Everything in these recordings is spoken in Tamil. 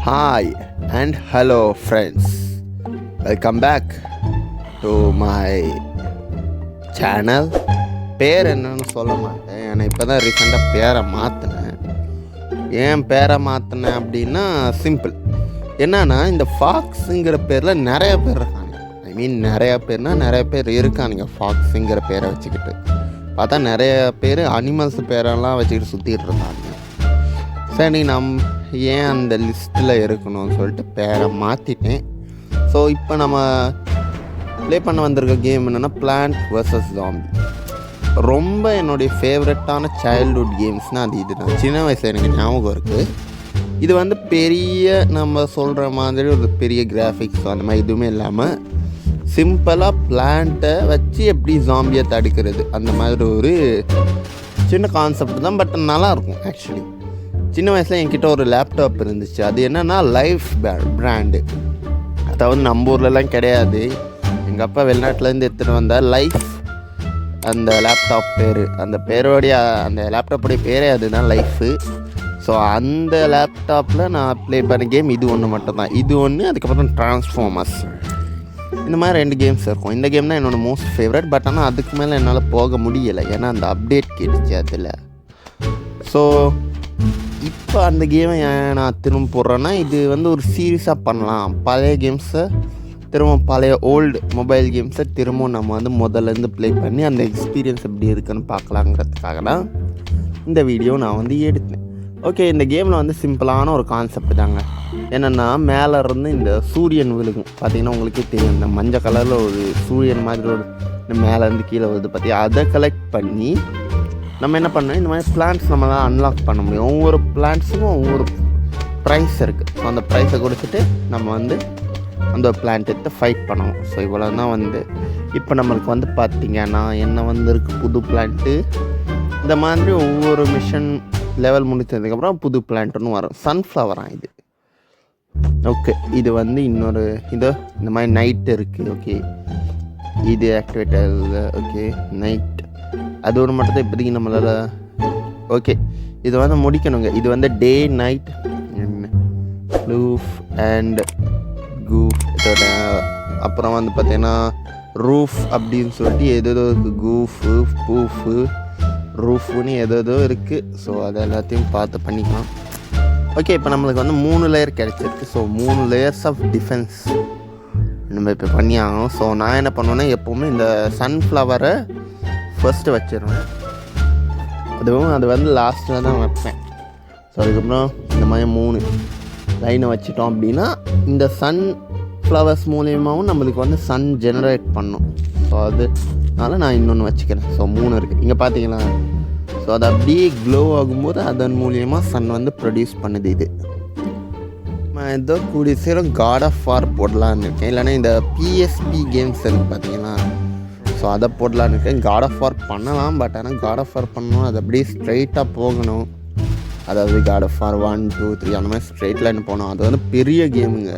Hi and hello friends. Welcome back to my channel. பேர் என்னன்னு சொல்ல மாட்டேன். ஏன்னா இப்போ தான் ரீசெண்டாக பேரை மாற்றினேன். ஏன் பேரை மாற்றினேன் அப்படின்னா சிம்பிள். என்னன்னா இந்த ஃபாக்ஸுங்கிற பேரில் நிறைய பேர் இருக்காங்க. நிறைய பேர் இருக்கானுங்க ஃபாக்ஸுங்கிற பேரை வச்சுக்கிட்டு. பார்த்தா நிறைய பேர் அனிமல்ஸ் பேரெல்லாம் வச்சுக்கிட்டு சுற்றிட்டு இருக்காங்க. சரி ஏன் அந்த லிஸ்ட்டில் இருக்கணும்னு சொல்லிட்டு பேரை மாற்றிட்டேன். ஸோ இப்போ நம்ம ப்ளே பண்ண வந்திருக்க கேம் என்னென்னா பிளான்ட் vs Zombie. ரொம்ப என்னுடைய ஃபேவரட்டான சைல்ட்ஹுட் கேம்ஸ்னால் அது இது தான். சின்ன வயசில் எனக்கு ஞாபகம் இருக்குது. இது பெரிய நம்ம சொல்கிற மாதிரி ஒரு பெரிய கிராஃபிக்ஸ் அந்த மாதிரி எதுவுமே இல்லாமல் சிம்பிளாக பிளான்ட்டை வச்சு எப்படி ஜாம்பியை தடுக்கிறது அந்த மாதிரி ஒரு சின்ன கான்செப்ட் தான். பட் நல்லாயிருக்கும் ஆக்சுவலி. சின்ன வயசில் என்கிட்ட ஒரு லேப்டாப் இருந்துச்சு. அது என்னென்னா லைஃப் பிராண்டு. அதாவது நம்ம ஊர்லலாம் கிடையாது. எங்கள் அப்பா வெளிநாட்டிலேருந்து எடுத்துகிட்டு வந்தால் லைஃப் அந்த லேப்டாப் பேர். அந்த லேப்டாப்புடைய பேரே அதுதான் லைஃபு. ஸோ அந்த லேப்டாப்பில் நான் ப்ளே பண்ண கேம் இது ஒன்று மட்டும்தான். இது ஒன்று, அதுக்கப்புறம் ட்ரான்ஸ்ஃபார்மர்ஸ். இந்த மாதிரி 2 கேம்ஸ் இருக்கும். இந்த கேம் தான் என்னோடய மோஸ்ட் ஃபேவரட். பட் ஆனால் அதுக்கு மேலே என்னால் போக முடியலை. ஏன்னா அந்த அப்டேட் கேட்டுச்சு அதில். ஸோ இப்போ அந்த கேமை நான் திரும்ப போடுறேன்னா இது ஒரு சீரியஸாக பண்ணலாம். பழைய கேம்ஸை பழைய ஓல்டு மொபைல் கேம்ஸை திரும்ப நம்ம முதல்லேருந்து ப்ளே பண்ணி அந்த எக்ஸ்பீரியன்ஸ் எப்படி இருக்குன்னு பார்க்கலாங்கிறதுக்காக தான் இந்த வீடியோ நான் எடுத்தேன். ஓகே, இந்த கேமில் சிம்பிளான ஒரு கான்செப்ட் தாங்க. என்னென்னா மேலே இருந்து இந்த சூரியன் விழுகும். பார்த்திங்கன்னா உங்களுக்கே தெரியும், இந்த மஞ்சள் கலரில் ஒரு சூரியன் மாதிரி ஒரு மேலேருந்து கீழே வருது பார்த்தியா. அதை கலெக்ட் பண்ணி நம்ம என்ன பண்ணோம், இந்த மாதிரி பிளான்ட்ஸ் நம்மளால் அன்லாக் பண்ண முடியும். ஒவ்வொரு பிளான்ட்ஸுக்கும் ஒவ்வொரு ப்ரைஸ் இருக்குது. ஸோ அந்த ப்ரைஸை கொடுத்துட்டு நம்ம அந்த ஒரு பிளான்ட் எடுத்து ஃபைட் பண்ணணும். ஸோ இவ்வளோ தான் இப்போ நம்மளுக்கு பார்த்திங்கன்னா என்ன இருக்குது, புது பிளான்ட்டு. இந்த மாதிரி ஒவ்வொரு மிஷன் லெவல் முடிச்சதுக்கப்புறம் புது பிளான்ட்டுன்னு வரும். சன்ஃப்ளவராக இது. ஓகே, இது இன்னொரு இந்த மாதிரி நைட் இருக்குது. ஓகே, இது ஆக்டிவேட் ஆகுது. ஓகே, நைட் அது ஒரு மட்டும் தான் இப்போதைக்கு நம்மளால். ஓகே, இது முடிக்கணுங்க. இது டே நைட் லூஃப் அண்ட் கூஃப். இதோட அப்புறம் பார்த்திங்கன்னா ரூஃப் அப்படின்னு சொல்லிட்டு ஏதோ இருக்குது. கூஃபு, பூஃபு, ரூஃபுன்னு ஏதோ இருக்குது. ஸோ அதை எல்லாத்தையும் பார்த்து பண்ணிக்கலாம். ஓகே, இப்போ நம்மளுக்கு 3 லேயர் கிடச்சிருக்கு. ஸோ 3 லேயர்ஸ் ஆஃப் டிஃபென்ஸ் நம்ம இப்போ பண்ணி ஆகணும். ஸோ நான் என்ன பண்ணுவேன்னா எப்போவுமே இந்த சன்ஃப்ளவரை ஃபர்ஸ்ட்டு வச்சிடுவேன். அது லாஸ்ட்டில் தான் வைப்பேன். ஸோ அதுக்கப்புறம் இந்த மாதிரி 3 லைனை வச்சிட்டோம் அப்படின்னா இந்த சன்ஃப்ளவர்ஸ் மூலியமாகவும் நம்மளுக்கு சன் ஜெனரேட் பண்ணும். ஸோ அதனால நான் இன்னொன்று வச்சுக்கிறேன். ஸோ 3 இருக்குது இங்கே பார்த்தீங்களா. ஸோ அது அப்படியே க்ளோ ஆகும்போது அதன் மூலியமாக சன் ப்ரொடியூஸ் பண்ணுது. இது நான் ஏதோ கூடிய சீரம் காட் ஆஃப் வார் போடலான்னு இருக்கேன். இல்லைன்னா இந்த பிஎஸ்பி கேம்ஸ் இருக்குது பார்த்தீங்கன்னா, ஸோ அதை போடலான்னு இருக்கேன். காட் ஆஃப் வார் பண்ணலாம். பட் ஆனால் காட் ஆஃப் வார் பண்ணணும், அது அப்படியே ஸ்ட்ரைட்டாக போகணும். அதாவது காட் ஆஃப் வார் 1, 2, 3 அந்த மாதிரி ஸ்ட்ரைட் லைன் போகணும். அது பெரிய கேமுங்க.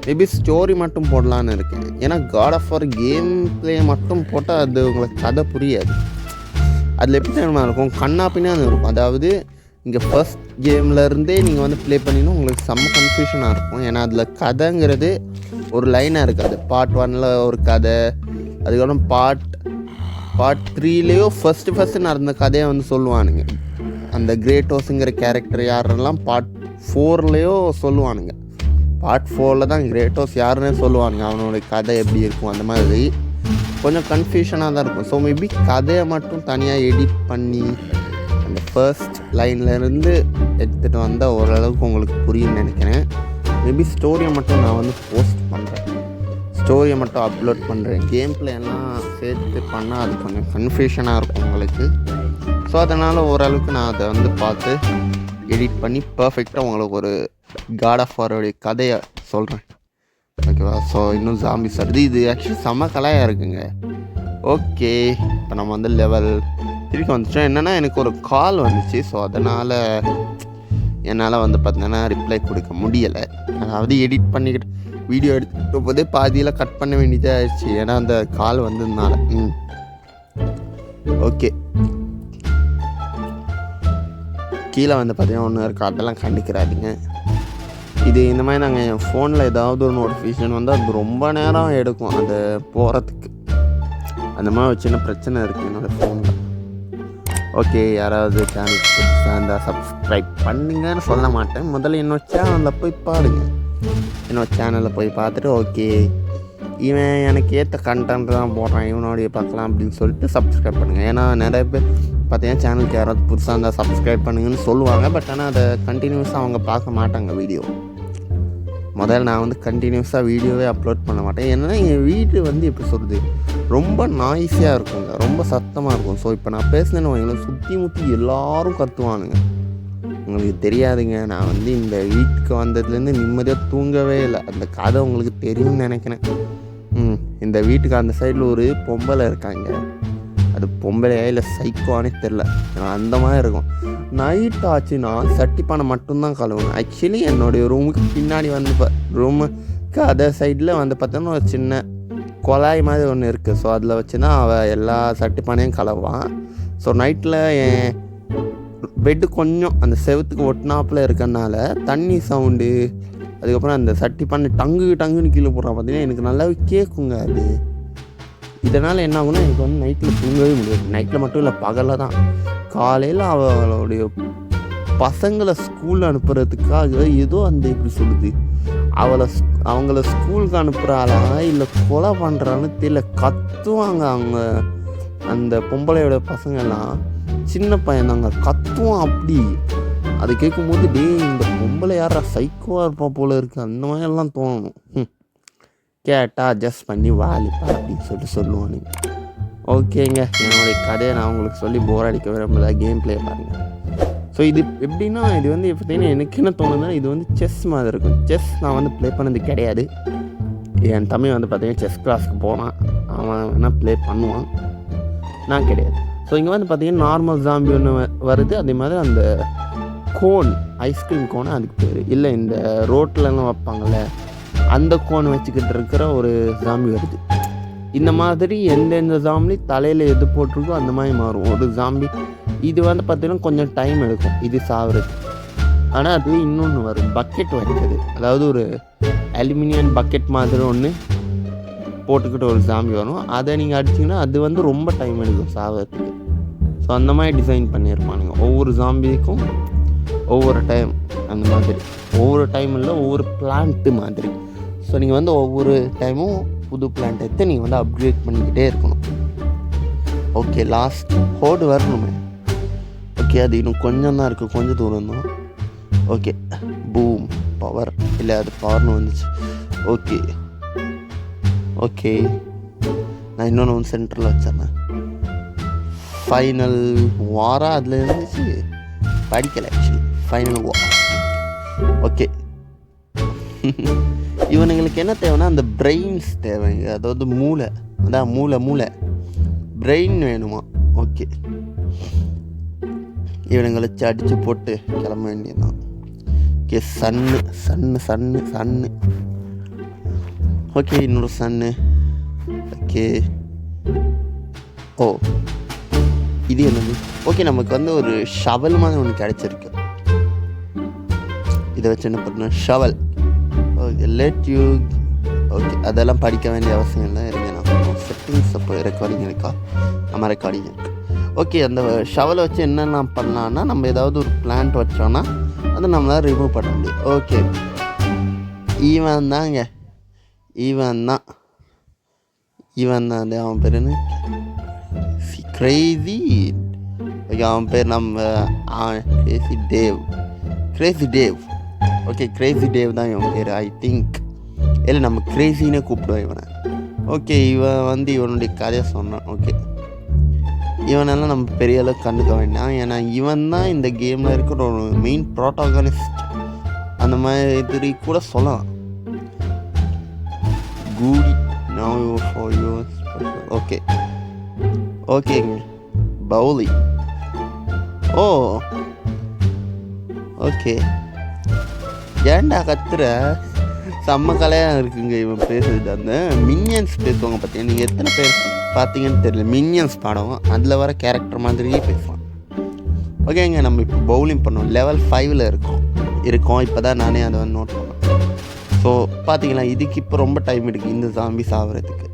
மேபி ஸ்டோரி மட்டும் போடலான்னு இருக்கேன். ஏன்னா God of War game play மட்டும் போட்டால் அது உங்களுக்கு கதை புரியாது. அதில் எப்படி தெரியுமா இருக்கும், கண்ணா பின்னான்னு இருக்கும். அதாவது இங்கே ஃபர்ஸ்ட் கேம்லேருந்தே நீங்கள் ப்ளே பண்ணினா உங்களுக்கு செம்ம கன்ஃபியூஷனாக இருக்கும். ஏன்னா அதில் கதைங்கிறது ஒரு லைனாக இருக்காது. பார்ட் 1ல் ஒரு கதை, அதுக்கப்புறம் பார்ட் 3லேயோ ஃபஸ்ட்டு நடந்த கதையை சொல்லுவானுங்க. அந்த கிரேட்டோஸுங்கிற கேரக்டர் யாரெல்லாம் பார்ட் 4லேயோ சொல்லுவானுங்க. பார்ட் 4ல் தான் கிரேட்டோஸ் யாருன்னே சொல்லுவானுங்க. அவனுடைய கதை எப்படி இருக்கும் அந்த மாதிரி கொஞ்சம் கன்ஃபியூஷனாக தான் இருக்கும். ஸோ மேபி கதையை மட்டும் தனியாக எடிட் பண்ணி அந்த ஃபர்ஸ்ட் லைன்லேருந்து எடுத்துகிட்டு வந்தால் ஓரளவுக்கு உங்களுக்கு புரியும்னு நினைக்கிறேன். மேபி ஸ்டோரியை மட்டும் நான் போஸ்ட் பண்ணுறேன். ஸ்டோரியை மட்டும் அப்லோட் பண்ணுறேன். கேம் பிளே எல்லாம் சேர்த்து பண்ணால் அது கொஞ்சம் கன்ஃபியூஷனாக இருக்கும் உங்களுக்கு. ஸோ அதனால் ஓரளவுக்கு நான் அதை பார்த்து எடிட் பண்ணி பர்ஃபெக்டாக உங்களுக்கு ஒரு காட் ஆஃப் வாரோடைய கதையை சொல்கிறேன். ஓகேவா. ஸோ இன்னும் ஜாம்பிஸ் வருது. இது ஆக்சுவலி செம்ம கலையாக இருக்குங்க. ஓகே, இப்போ நம்ம லெவல் திருப்பி வந்துட்டோம். என்னென்னா எனக்கு ஒரு கால் வந்துச்சு. ஸோ அதனால் என்னால் பார்த்தீங்கன்னா ரிப்ளை கொடுக்க முடியலை. அதாவது எடிட் பண்ணிக்கிட்டு வீடியோ எடுத்துகிட்டு போதே பாதியில் கட் பண்ண வேண்டியதாக ஆயிடுச்சு. ஏன்னா அந்த கால் வந்ததுனால. ஓகே, கீழே பார்த்தீங்கன்னா ஒன்று இருக்குது. அதெல்லாம் கண்டுக்கிறாதீங்க. இது இந்த மாதிரி நாங்கள் என் ஃபோனில் ஏதாவது ஒரு நோட்டிஃபிகேஷன் வந்து அது ரொம்ப நேரம் எடுக்கும் அது போகிறதுக்கு. அந்த மாதிரி ஒரு சின்ன பிரச்சனை இருக்குது என்னோடய ஃபோனில். ஓகே, யாராவது சேனலுக்கு புதுசாக இருந்தால் சப்ஸ்கிரைப் பண்ணுங்கன்னு சொல்ல மாட்டேன். முதல்ல என்னோட சேனலில் போய் பாருங்க. என்னோடய சேனலில் போய் பார்த்துட்டு ஓகே இவன் எனக்கு ஏற்ற கண்டென்ட் தான் போடுறான், இவனோடைய பார்க்கலாம் அப்படின்னு சொல்லிட்டு சப்ஸ்கிரைப் பண்ணுங்கள். ஏன்னா நிறைய பேர் பார்த்தீங்கன்னா சேனலுக்கு யாராவது புதுசாக இருந்தால் சப்ஸ்கிரைப் பண்ணுங்கன்னு சொல்லுவாங்க. பட் ஆனால் அதை கண்டினியூஸாக அவங்க பார்க்க மாட்டாங்க வீடியோ. முதல்ல நான் வந்து கண்டினியூஸாக வீடியோவே அப்லோட் பண்ண மாட்டேன். ஏன்னா என் வீடு வந்து எப்படி சொல்கிறது, ரொம்ப நாய்ஸியாக இருக்குங்க, ரொம்ப சத்தமாக இருக்கும். ஸோ இப்போ நான் பேசுனேன்னு வைங்களேன், சுற்றி முற்றி எல்லோரும் கத்துவானுங்க. உங்களுக்கு தெரியாதுங்க, நான் வந்து இந்த வீட்டுக்கு வந்ததுலேருந்து நிம்மதியாக தூங்கவே இல்லை. அந்த கதை உங்களுக்கு தெரியும்னு நினைக்கிறேன். இந்த வீட்டுக்கு அந்த சைடில் ஒரு பொம்பளை இருக்காங்க. அது பொம்பளையா இல்லை சைக்கோவானே தெரில, அந்த மாதிரி இருக்கும். நைட் ஆச்சுன்னா சட்டி பானை மட்டும்தான் கழுவணும். ஆக்சுவலி என்னுடைய ரூமுக்கு பின்னாடி வந்து ரூமுக்கு அதே சைடில் வந்து பார்த்தோன்னா ஒரு சின்ன குழாய் மாதிரி ஒன்று இருக்குது. ஸோ அதில் வச்சு தான் அவள் எல்லா சட்டி பானையும் கழுவான். ஸோ நைட்டில் என் பெட்டு கொஞ்சம் அந்த செவத்துக்கு ஒட்டினாப்பில் இருக்கனால தண்ணி சவுண்டு, அதுக்கப்புறம் அந்த சட்டி பானை டங்குன்னு கீழே போடுறான் பார்த்தீங்கன்னா எனக்கு நல்லாவே கேட்குங்க அது. இதனால் என்ன ஆகுனா எனக்கு வந்து நைட்டில் தூங்கவே முடியாது. நைட்டில் மட்டும் இல்லை, பகலில் தான். காலையில் அவளுடைய பசங்களை ஸ்கூலில் அனுப்புறதுக்காக ஏதோ அந்த எப்படி சொல்லுது, அவங்கள ஸ்கூலுக்கு அனுப்புகிறாளா இல்லை கொலை பண்ணுறான்னு தெரியல, கத்துவாங்க. அவங்க அந்த பொம்பளையோட பசங்கள்லாம் சின்ன பையன் தாங்க, கத்துவான் அப்படி. அது கேட்கும்போது இந்த பொம்பளை யாரா சைக்கோவாக இருப்பா போல இருக்குது, அந்த மாதிரிலாம் தோணணும். கேட்டால் அட்ஜஸ்ட் பண்ணி வாலிப்பா அப்படின்னு சொல்லுவானுங்க. ஓகேங்க, என்னுடைய கதையை நான் உங்களுக்கு சொல்லி போர் அடிக்க விரும்பல, கேம் ப்ளே பாருங்கள். ஸோ இது எப்படின்னா, இது வந்து பார்த்தீங்கன்னா எனக்கு என்ன தோணுதுன்னா, இது வந்து செஸ் மாதிரி இருக்கும். செஸ் நான் வந்து ப்ளே பண்ணது கிடையாது. என் தம்பி வந்து பார்த்தீங்கன்னா செஸ் கிளாஸ்க்கு போனான், அவன் வேணால் ப்ளே பண்ணுவான், நான் கிடையாது. ஸோ இங்கே வந்து பார்த்தீங்கன்னா நார்மல் ஜாம்பி ஒன்று வருது. அதே மாதிரி அந்த கோன், ஐஸ்கிரீம் கோன் அதுக்கு பேர், இல்லை இந்த ரோட்லலாம் வைப்பாங்கள்ல அந்த கோன் வச்சுக்கிட்டு இருக்கிற ஒரு ஜாம்பி வருது. இந்த மாதிரி எந்தெந்த ஜாம்பி தலையில் எது போட்டிருக்கோ அந்த மாதிரி மாறும் ஒரு ஜாம்பி. இது வந்து பார்த்திங்கன்னா கொஞ்சம் டைம் எடுக்கும் இது சாவுறது. ஆனால் அது இன்னொன்று வரும், பக்கெட் வச்சது, அதாவது ஒரு அலுமினியம் பக்கெட் மாதிரி ஒன்று போட்டுக்கிட்டு ஒரு ஜாம்பி வரும். அதை நீங்கள் அடிச்சிங்கன்னா அது வந்து ரொம்ப டைம் எடுக்கும் சாவறதுக்கு. ஸோ அந்த மாதிரி டிசைன் பண்ணியிருப்பானுங்க. ஒவ்வொரு ஜாம்பிக்கும் ஒவ்வொரு டைம், அந்த மாதிரி ஒவ்வொரு டைம் இல்லை ஒவ்வொரு பிளான்ட்டு மாதிரி. ஸோ நீங்கள் வந்து ஒவ்வொரு டைமும் புது பிளான்ட் எடுத்து நீங்கள் வந்து அப்கிரேட் பண்ணிக்கிட்டே இருக்கணும். ஓகே, லாஸ்ட் ஹோடு வரணுமே. ஓகே, அது இன்னும் கொஞ்சம் தான் இருக்குது, கொஞ்சம் தூரம் தான். ஓகே, பூம், பவர் இல்லை, அது பவர்னு வந்துச்சு. ஓகே ஓகே, நான் இன்னொன்று வந்து சென்டரில் வச்சிட்றேன். ஃபைனல் வாரா அதில் இருந்துச்சு, படிக்கலை ஆக்சுவலி. ஃபைனல் வார். ஓகே, இவனுங்களுக்கு என்ன தேவைன்னா அந்த பிரெயின்ஸ் தேவைங்க, அதாவது மூளை, அதான் மூளை பிரெயின் வேணுமா. ஓகே, இவனுங்களை வச்சு அடித்து போட்டு கிளம்ப வேண்டியதுதான். ஓகே, சன்னு. ஓகே, இன்னொரு சன்னு. ஓகே, ஓ இது என்னது? ஓகே, நமக்கு வந்து ஒரு ஷவல் மாதிரி ஒன்று கிடச்சிருக்கு. இதை வச்சு என்ன பண்ணணும், ஷவல். ஓகே, ஓகே, அதெல்லாம் படிக்க வேண்டிய அவசியம் இல்லை. இருங்க, நான் செட்டிங்ஸ் அப்போ ரெக்கார்டிங் இருக்கா? நம்ம ரெக்கார்டிங் இருக்கு. ஓகே, அந்த ஷவலை வச்சு என்னெல்லாம் பண்ணலான்னா, நம்ம ஏதாவது ஒரு பிளான்ட் வச்சோன்னா அதை நம்மளால் ரிமூவ் பண்ண முடியும். ஓகே, ஈவன் தான் அது அவன் பேர் என்ன, கிரேசி. ஓகே, அவன் பேர் நம்ம Crazy Dave. Okay, Crazy Dave தான் இவன் பேர், ஐ திங்க். இல்லை, நம்ம கிரேசின்னு கூப்பிடுவோம் இவனை. ஓகே, இவன் வந்து இவனுடைய கதையை சொன்னான். ஓகே, இவனெல்லாம் நம்ம பெரிய அளவுக்கு கண்டுக்க வேண்டாம். ஏன்னா இவன் தான் இந்த கேமில் இருக்கிற ஒரு மெயின் ப்ரோட்டாகனிஸ்ட், அந்த மாதிரி கூட சொல்லலாம். கூடி நவ் ஃபார் யூர் ஓகே ஓகேங்க, பவுலி. ஓ ஓகே, ஏன்டா கத்துற, செம்ம கலையாக இருக்குங்க இவன் பேசுறது. அந்த மினியன்ஸ் பேசுவாங்க பார்த்தீங்கன்னா, நீங்கள் எத்தனை பேர் பார்த்தீங்கன்னு தெரியல, மினியன்ஸ் படம் அதில் வர கேரக்டர் மாதிரியே பேசுவான். ஓகேங்க, நம்ம இப்போ பவுலிங் பண்ணோம், லெவல் 5ல் இருக்கோம். இப்போ தான் நானே அதை வந்து நோட் பண்ணேன். ஸோ பார்த்தீங்களா, இதுக்கு இப்போ ரொம்ப டைம் எடுக்குது இந்த ஜாம்பி சாகிறதுக்கு.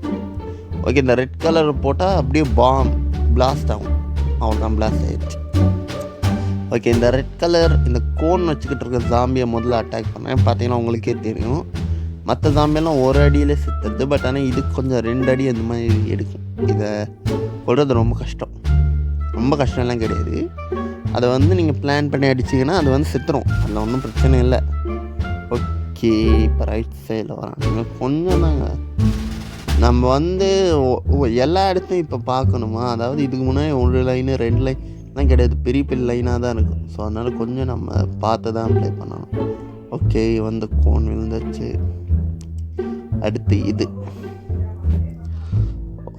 ஓகே, இந்த ரெட் கலர் போட்டால் அப்படியே பிளாஸ்ட் ஆகும். அவ்வளோதான், பிளாஸ்ட் ஆகிடுச்சு. ஓகே, இந்த ரெட் கலர் இந்த கோன் வச்சுக்கிட்டு இருக்க ஜாம்பியை முதல்ல அட்டாக் பண்ணேன். பார்த்தீங்கன்னா உங்களுக்கே தெரியும், மற்ற ஜாம்பியெல்லாம் ஒரு அடியில் செத்துறது. பட் ஆனால் இது கொஞ்சம் 2 அடி அந்த மாதிரி எடுக்கும். இதை கொள்வது ரொம்ப கஷ்டம். ரொம்ப கஷ்டம்லாம் கிடையாது. அதை நீங்கள் பிளான் பண்ணி அடிச்சிங்கன்னா அது செத்துரும். அதில் ஒன்றும் பிரச்சனை இல்லை. ஓகே, இப்போ ரைட் சைடில் வராங்க. கொஞ்சம் தாங்க நம்ம எல்லா இடத்தையும் இப்போ பார்க்கணுமா? அதாவது இதுக்கு முன்னாடி 1 லைனு 2 லைன்லாம் கிடையாது, பெரிய பெரிய லைனாக தான் இருக்கும். ஸோ அதனால் கொஞ்சம் நம்ம பார்த்து தான் அப்ளை பண்ணணும். ஓகே, கோன் விழுந்துச்சு. அடுத்து இது.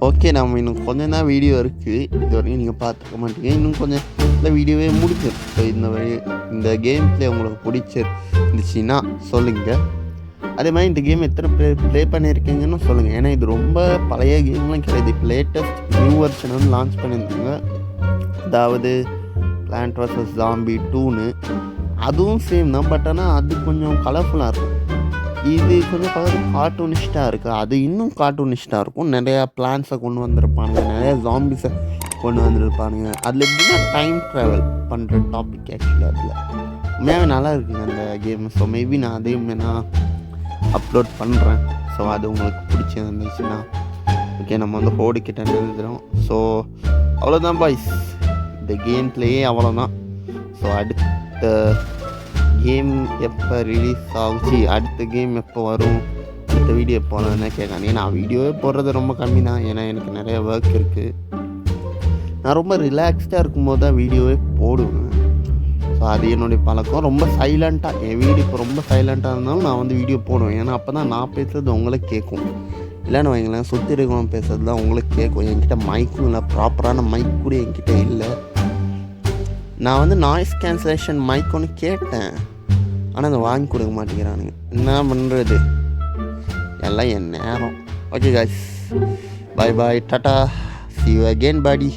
ஓகே, நம்ம இன்னும் கொஞ்சம் தான் வீடியோ இருக்குது. இது வரைக்கும் நீங்கள் பார்த்துக்க மாட்டீங்க. இன்னும் கொஞ்சம் இந்த வீடியோவே முடிச்சிடும். ஸோ இந்த கேம் பிளே உங்களுக்கு பிடிச்சிருந்துச்சின்னா சொல்லுங்கள். அதே மாதிரி இந்த கேம் எத்தனை பேர் ப்ளே பண்ணியிருக்கீங்கன்னு சொல்லுங்கள். ஏன்னா இது ரொம்ப பழைய கேம்லாம் கிடையாது. இப்போ லேட்டஸ்ட் நியூ வெர்ஷன் லான்ச் பண்ணியிருந்தாங்க. அதாவது பிளான்ட் vs Zombie 2ன்னு. அதுவும் சேம் தான். பட் ஆனால் அது கொஞ்சம் கலர்ஃபுல்லாக இருக்கும். இது கொஞ்சம் கார்ட்டூனிஸ்டாக இருக்குது. அது இன்னும் கார்ட்டூனிஸ்டாக இருக்கும். நிறையா பிளான்ஸை கொண்டு வந்திருப்பானுங்க, நிறையா ஜாம்பிஸை கொண்டு வந்திருப்பானுங்க. அதில் எப்படின்னா டைம் ட்ராவல் பண்ணுற டாபிக் ஆக்சுவலாக அதில் உண்மையாகவே நல்லா இருக்குங்க அந்த கேம். ஸோ மேபி நான் அதையும் அப்லோட் பண்ணுறேன். ஸோ அது உங்களுக்கு பிடிச்சிருந்துச்சுன்னா ஓகே, நம்ம ஹோடு கிட்ட நிறுத்துகிறோம். ஸோ அவ்வளோதான் பாய்ஸ், இந்த கேம் பிளேயே அவ்வளோதான். ஸோ அடுத்த கேம் எப்போ ரிலீஸ் ஆகுச்சு, அடுத்த கேம் எப்போ வரும், அடுத்த வீடியோ எப்போ வரும்னு கேட்காங்க. நான் வீடியோவே போடுறது ரொம்ப கம்மி தான். ஏன்னா எனக்கு நிறைய ஒர்க் இருக்குது. நான் ரொம்ப ரிலாக்ஸ்டாக இருக்கும்போது தான் வீடியோவே போடுவேன். ஸோ அது என்னுடைய பழக்கம். ரொம்ப சைலண்ட்டாக என் வீடு இப்போ ரொம்ப சைலண்ட்டாக இருந்தாலும் நான் வீடியோ போடுவேன். ஏன்னா அப்போ தான் நான் பேசுகிறது உங்களுக்கு கேட்கும். இல்லைன்னு வைங்களேன், சுற்றி இருக்கவங்க பேசுகிறது தான் உங்களுக்கு கேட்கும். என்கிட்ட மைக்கும் இல்லை, ப்ராப்பரான மைக் கூட என்கிட்ட இல்லை. நான் நாய்ஸ் கேன்சலேஷன் மைக் ஒன்று கேட்டேன், ஆனால் அதை வாங்கி கொடுக்க மாட்டேங்கிறானுங்க. என்ன பண்ணுறது, எல்லாம் என் நேரம். Okay guys, bye bye, tata, see you again buddy.